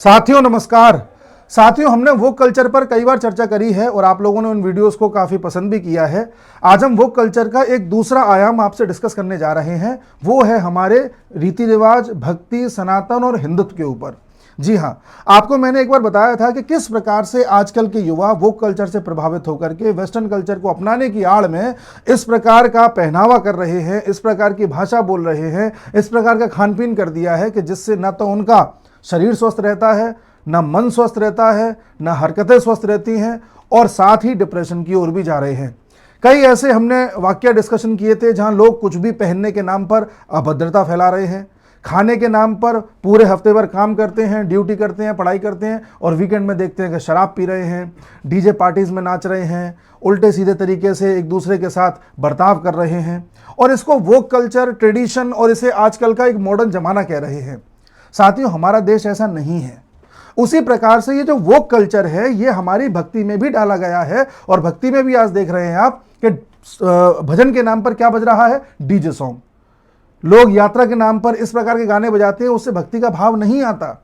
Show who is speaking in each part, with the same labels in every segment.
Speaker 1: साथियों नमस्कार। साथियों, हमने वोक कल्चर पर कई बार चर्चा करी है और आप लोगों ने उन वीडियोस को काफ़ी पसंद भी किया है। आज हम वोक कल्चर का एक दूसरा आयाम आपसे डिस्कस करने जा रहे हैं। वो है हमारे रीति रिवाज, भक्ति, सनातन और हिंदुत्व के ऊपर। जी हाँ, आपको मैंने एक बार बताया था कि किस प्रकार से आजकल के युवा वोक कल्चर से प्रभावित होकर के वेस्टर्न कल्चर को अपनाने की आड़ में इस प्रकार का पहनावा कर रहे हैं, इस प्रकार की भाषा बोल रहे हैं, इस प्रकार का खान पीन कर दिया है कि जिससे न तो उनका शरीर स्वस्थ रहता है, ना मन स्वस्थ रहता है, ना हरकतें स्वस्थ रहती हैं और साथ ही डिप्रेशन की ओर भी जा रहे हैं। कई ऐसे हमने वाक्य डिस्कशन किए थे जहां लोग कुछ भी पहनने के नाम पर अभद्रता फैला रहे हैं, खाने के नाम पर पूरे हफ्ते भर काम करते हैं, ड्यूटी करते हैं, पढ़ाई करते हैं और वीकेंड में देखते हैं कि शराब पी रहे हैं, डीजे पार्टीज में नाच रहे हैं, उल्टे सीधे तरीके से एक दूसरे के साथ बर्ताव कर रहे हैं और इसको वोक कल्चर, ट्रेडिशन और इसे आजकल का एक मॉडर्न जमाना कह रहे हैं। साथियों, हमारा देश ऐसा नहीं है। उसी प्रकार से ये जो वोक कल्चर है ये हमारी भक्ति में भी डाला गया है और भक्ति में भी आज देख रहे हैं आप कि भजन के नाम पर क्या बज रहा है, डीजे सॉन्ग। लोग यात्रा के नाम पर इस प्रकार के गाने बजाते हैं, उससे भक्ति का भाव नहीं आता।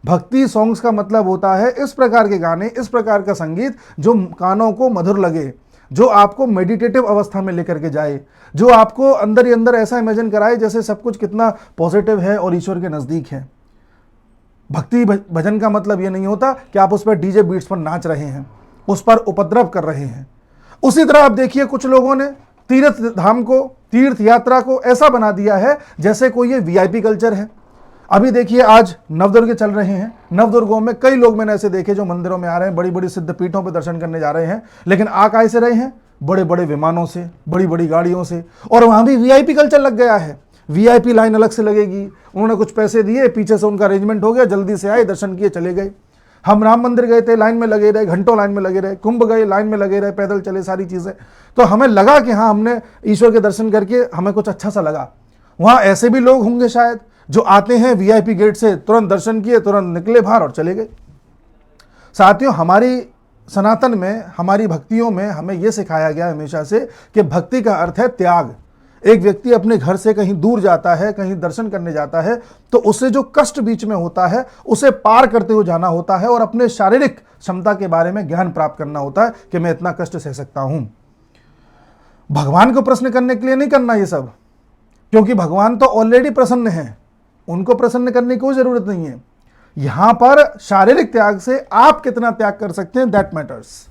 Speaker 1: भक्ति सॉन्ग्स का मतलब होता है इस प्रकार के गाने, इस प्रकार का संगीत जो कानों को मधुर लगे, जो आपको मेडिटेटिव अवस्था में लेकर के जाए, जो आपको अंदर ही अंदर ऐसा इमेजिन कराए जैसे सब कुछ कितना पॉजिटिव है और ईश्वर के नज़दीक है। भक्ति भजन का मतलब ये नहीं होता कि आप उस पर डीजे बीट्स पर नाच रहे हैं, उस पर उपद्रव कर रहे हैं। उसी तरह आप देखिए, कुछ लोगों ने तीर्थ धाम को, तीर्थ यात्रा को ऐसा बना दिया है जैसे कोई ये वीआईपी कल्चर है। अभी देखिए, आज नवदुर्ग चल रहे हैं। नवदुर्गों में कई लोग मैंने ऐसे देखे जो मंदिरों में आ रहे हैं, बड़ी बड़ी सिद्ध पीठों पर दर्शन करने जा रहे हैं, लेकिन आ काहे से रहे हैं, बड़े बड़े विमानों से, बड़ी बड़ी गाड़ियों से। और वहां भी वीआईपी कल्चर लग गया है। वीआईपी लाइन अलग से लगेगी, उन्होंने कुछ पैसे दिए, पीछे से उनका अरेंजमेंट हो गया, जल्दी से आए, दर्शन किए, चले गए। हम राम मंदिर गए थे, लाइन में लगे रहे, घंटों लाइन में लगे रहे, कुंभ गए, लाइन में लगे रहे, पैदल चले, सारी चीज़ें। तो हमें लगा कि हाँ, हमने ईश्वर के दर्शन करके हमें कुछ अच्छा सा लगा। वहाँ ऐसे भी लोग होंगे शायद जो आते हैं वीआईपी गेट से, तुरंत दर्शन किए, तुरंत निकले बाहर और चले गए। साथियों, हमारी सनातन में, हमारी भक्तियों में हमें यह सिखाया गया हमेशा से कि भक्ति का अर्थ है त्याग। एक व्यक्ति अपने घर से कहीं दूर जाता है, कहीं दर्शन करने जाता है, तो उससे जो कष्ट बीच में होता है उसे पार करते हुए जाना होता है और अपने शारीरिक क्षमता के बारे में ज्ञान प्राप्त करना होता है कि मैं इतना कष्ट सह सकता हूं। भगवान को प्रसन्न करने के लिए नहीं करना ये सब, क्योंकि भगवान तो ऑलरेडी प्रसन्न है, उनको प्रसन्न करने की कोई जरूरत नहीं है। यहां पर शारीरिक त्याग से आप कितना त्याग कर सकते हैं, दैट मैटर्स।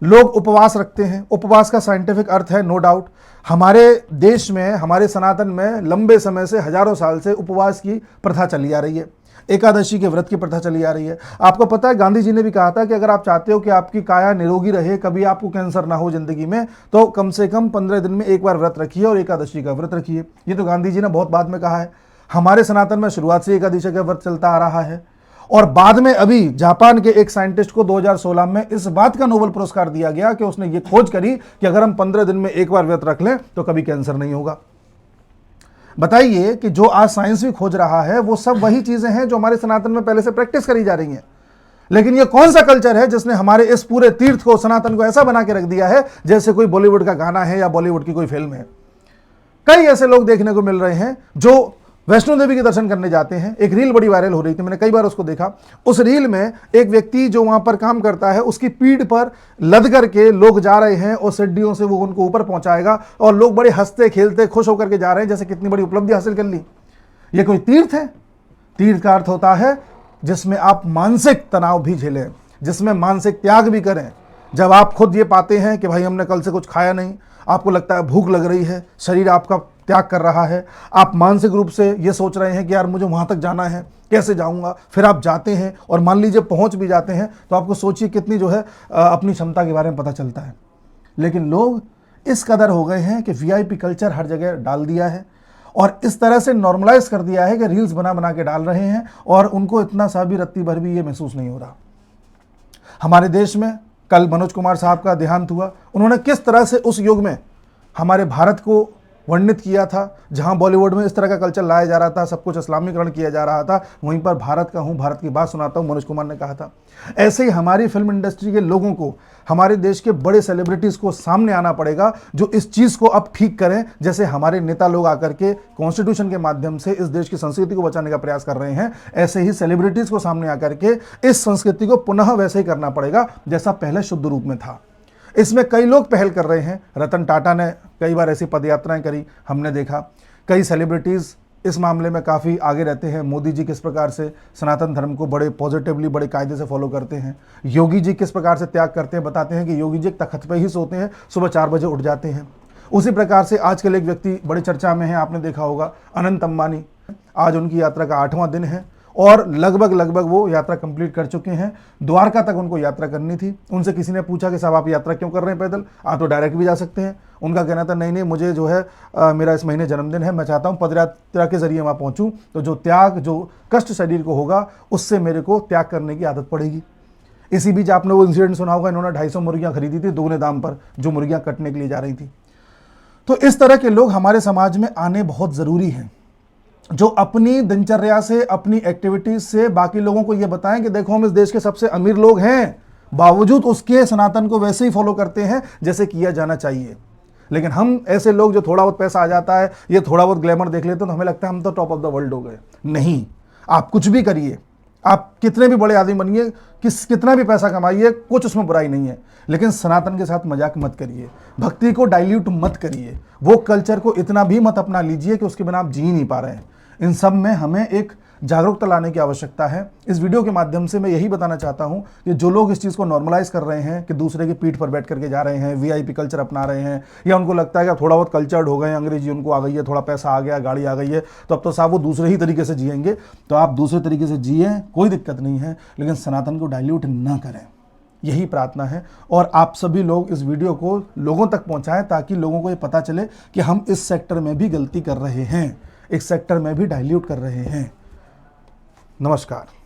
Speaker 1: लोग उपवास रखते हैं, उपवास का साइंटिफिक अर्थ है, नो डाउट। हमारे देश में, हमारे सनातन में लंबे समय से, हजारों साल से उपवास की प्रथा चली आ रही है, एकादशी के व्रत की प्रथा चली आ रही है। आपको पता है, गांधी जी ने भी कहा था कि अगर आप चाहते हो कि आपकी काया निरोगी रहे, कभी आपको कैंसर ना हो जिंदगी में, तो कम से कम 15 दिन में एक बार व्रत रखिए और एकादशी का व्रत रखिए। ये तो गांधी जी ने बहुत बाद में कहा है। हमारे सनातन में शुरुआत से एकादशी का व्रत चलता आ रहा है और बाद में अभी जापान के एक साइंटिस्ट को 2016 में इस बात का नोबेल पुरस्कार दिया गया कि उसने ये खोज करी कि अगर हम 15 दिन में एक बार व्रत रख लें तो कभी कैंसर नहीं होगा। बताइए कि जो आज साइंस भी खोज रहा है वो सब वही चीजें हैं जो हमारे सनातन में पहले से प्रैक्टिस करी जा रही हैं। लेकिन ये कौन सा कल्चर है जिसने हमारे इस पूरे तीर्थ को, सनातन को ऐसा बना के रख दिया है जैसे कोई बॉलीवुड का गाना है या बॉलीवुड की कोई फिल्म है। कई ऐसे लोग देखने को मिल रहे हैं जो वैष्णो देवी के दर्शन करने जाते हैं। एक रील बड़ी वायरल हो रही थी, मैंने कई बार उसको देखा। उस रील में एक व्यक्ति जो वहां पर काम करता है, उसकी पीठ पर लद करके लोग जा रहे हैं और सीढ़ियों से वो उनको ऊपर पहुंचाएगा और लोग बड़े हंसते खेलते खुश होकर के जा रहे हैं जैसे कितनी बड़ी उपलब्धि हासिल कर ली। ये कोई तीर्थ है? तीर्थ का अर्थ होता है जिसमें आप मानसिक तनाव भी झेलें, जिसमें मानसिक त्याग भी करें। जब आप खुद ये पाते हैं कि भाई हमने कल से कुछ खाया नहीं, आपको लगता है भूख लग रही है, शरीर आपका त्याग कर रहा है, आप मानसिक रूप से ये सोच रहे हैं कि यार मुझे वहाँ तक जाना है, कैसे जाऊँगा। फिर आप जाते हैं और मान लीजिए पहुँच भी जाते हैं तो आपको सोचिए कितनी जो है अपनी क्षमता के बारे में पता चलता है। लेकिन लोग इस कदर हो गए हैं कि वीआईपी कल्चर हर जगह डाल दिया है और इस तरह से नॉर्मलाइज कर दिया है कि रील्स बना बना के डाल रहे हैं और उनको इतना सा भी रत्ती भर भी ये महसूस नहीं हो रहा। हमारे देश में कल मनोज कुमार साहब का देहांत हुआ। उन्होंने किस तरह से उस युग में हमारे भारत को वर्णित किया था, जहां बॉलीवुड में इस तरह का कल्चर लाया जा रहा था, सब कुछ इस्लामीकरण किया जा रहा था, वहीं पर भारत का हूं, भारत की बात सुनाता हूं, मनोज कुमार ने कहा था। ऐसे ही हमारी फिल्म इंडस्ट्री के लोगों को, हमारे देश के बड़े सेलिब्रिटीज को सामने आना पड़ेगा जो इस चीज को अब ठीक करें। जैसे हमारे नेता लोग आकर के कॉन्स्टिट्यूशन के माध्यम से इस देश की संस्कृति को बचाने का प्रयास कर रहे हैं, ऐसे ही सेलिब्रिटीज को सामने आकर के इस संस्कृति को पुनः वैसे ही करना पड़ेगा जैसा पहले शुद्ध रूप में था। इसमें कई लोग पहल कर रहे हैं। रतन टाटा ने कई बार ऐसी पदयात्राएं करी, हमने देखा। कई सेलिब्रिटीज इस मामले में काफ़ी आगे रहते हैं। मोदी जी किस प्रकार से सनातन धर्म को बड़े पॉजिटिवली, बड़े कायदे से फॉलो करते हैं। योगी जी किस प्रकार से त्याग करते हैं, बताते हैं कि योगी जी एक तख्त पे ही सोते हैं, सुबह 4 बजे उठ जाते हैं। उसी प्रकार से आजकल एक व्यक्ति बड़ी चर्चा में है, आपने देखा होगा, अनंत अंबानी। आज उनकी यात्रा का 8वां दिन है और लगभग वो यात्रा कंप्लीट कर चुके हैं। द्वारका तक उनको यात्रा करनी थी। उनसे किसी ने पूछा कि साहब आप यात्रा क्यों कर रहे हैं पैदल, आप तो डायरेक्ट भी जा सकते हैं। उनका कहना था नहीं मुझे जो है मेरा इस महीने जन्मदिन है, मैं चाहता हूँ पदयात्रा के जरिए वहाँ पहुँचूँ, तो जो त्याग, जो कष्ट शरीर को होगा उससे मेरे को त्याग करने की आदत पड़ेगी। इसी बीच आपने वो इंसिडेंट सुना होगा, इन्होंने 250 मुर्गियाँ खरीदी थी दोगुने दाम पर, जो मुर्गियाँ कटने के लिए जा रही थी। तो इस तरह के लोग हमारे समाज में आने बहुत ज़रूरी हैं, जो अपनी दिनचर्या से, अपनी एक्टिविटीज से बाकी लोगों को यह बताएं कि देखो हम इस देश के सबसे अमीर लोग हैं, बावजूद उसके सनातन को वैसे ही फॉलो करते हैं जैसे किया जाना चाहिए। लेकिन हम ऐसे लोग जो थोड़ा बहुत पैसा आ जाता है, ये थोड़ा बहुत ग्लैमर देख लेते हैं तो हमें लगता है हम तो टॉप ऑफ द वर्ल्ड हो गए। नहीं, आप कुछ भी करिए, आप कितने भी बड़े आदमी बनिए, कितना भी पैसा कमाइए, कुछ उसमें बुराई नहीं है, लेकिन सनातन के साथ मजाक मत करिए, भक्ति को डाइल्यूट मत करिए, वो कल्चर को इतना भी मत अपना लीजिए कि उसके बिना आप जी नहीं पा रहे हैं। इन सब में हमें एक जागरूकता लाने की आवश्यकता है। इस वीडियो के माध्यम से मैं यही बताना चाहता हूं कि जो लोग इस चीज़ को नॉर्मलाइज कर रहे हैं कि दूसरे की पीठ पर बैठ करके जा रहे हैं, वीआईपी कल्चर अपना रहे हैं, या उनको लगता है कि थोड़ा बहुत कल्चर्ड हो गए, अंग्रेजी उनको आ गई है, थोड़ा पैसा आ गया, गाड़ी आ गई है, तो अब तो साहब वो दूसरे ही तरीके से जिएंगे, तो आप दूसरे तरीके से जिए, कोई दिक्कत नहीं है, लेकिन सनातन को डाइल्यूट ना करें, यही प्रार्थना है। और आप सभी लोग इस वीडियो को लोगों तक पहुंचाएं ताकि लोगों को ये पता चले कि हम इस सेक्टर में भी गलती कर रहे हैं, एक सेक्टर में भी डाइल्यूट कर रहे हैं। नमस्कार।